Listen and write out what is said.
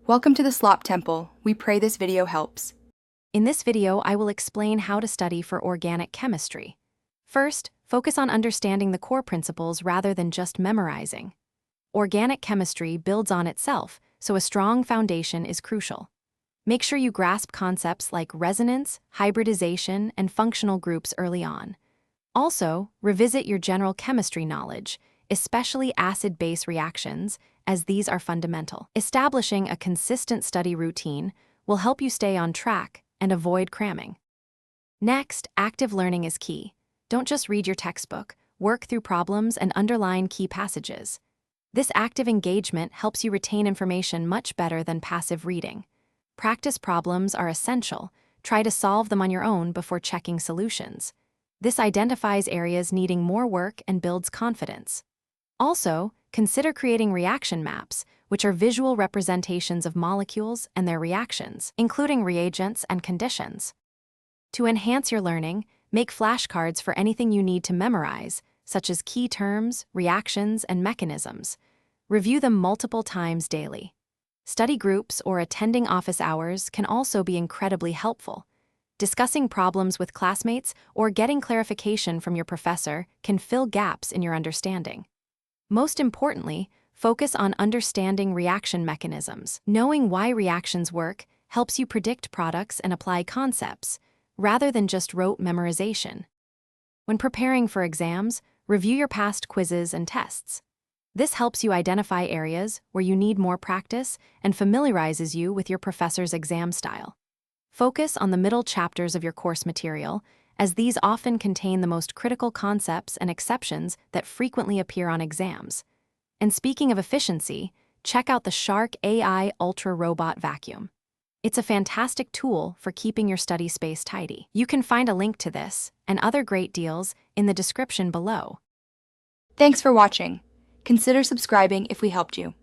Welcome to the Slop Temple. We pray this video helps. In this video, I will explain how to study for organic chemistry. First, focus on understanding the core principles rather than just memorizing. Organic chemistry builds on itself, so a strong foundation is crucial. Make sure you grasp concepts like resonance, hybridization, and functional groups early on. Also, revisit your general chemistry knowledge, especially acid-base reactions, as these are fundamental. Establishing a consistent study routine will help you stay on track and avoid cramming. Next, active learning is key. Don't just read your textbook, work through problems and underline key passages. This active engagement helps you retain information much better than passive reading. Practice problems are essential. Try to solve them on your own before checking solutions. This identifies areas needing more work and builds confidence. Also, consider creating reaction maps, which are visual representations of molecules and their reactions, including reagents and conditions. To enhance your learning, make flashcards for anything you need to memorize, such as key terms, reactions, and mechanisms. Review them multiple times daily. Study groups or attending office hours can also be incredibly helpful. Discussing problems with classmates or getting clarification from your professor can fill gaps in your understanding. Most importantly, focus on understanding reaction mechanisms. Knowing why reactions work helps you predict products and apply concepts, rather than just rote memorization. When preparing for exams, review your past quizzes and tests. This helps you identify areas where you need more practice and familiarizes you with your professor's exam style. Focus on the middle chapters of your course material, as these often contain the most critical concepts and exceptions that frequently appear on exams. And speaking of efficiency, check out the Shark AI Ultra Robot Vacuum. It's a fantastic tool for keeping your study space tidy. You can find a link to this and other great deals in the description below. Thanks for watching. Consider subscribing if we helped you.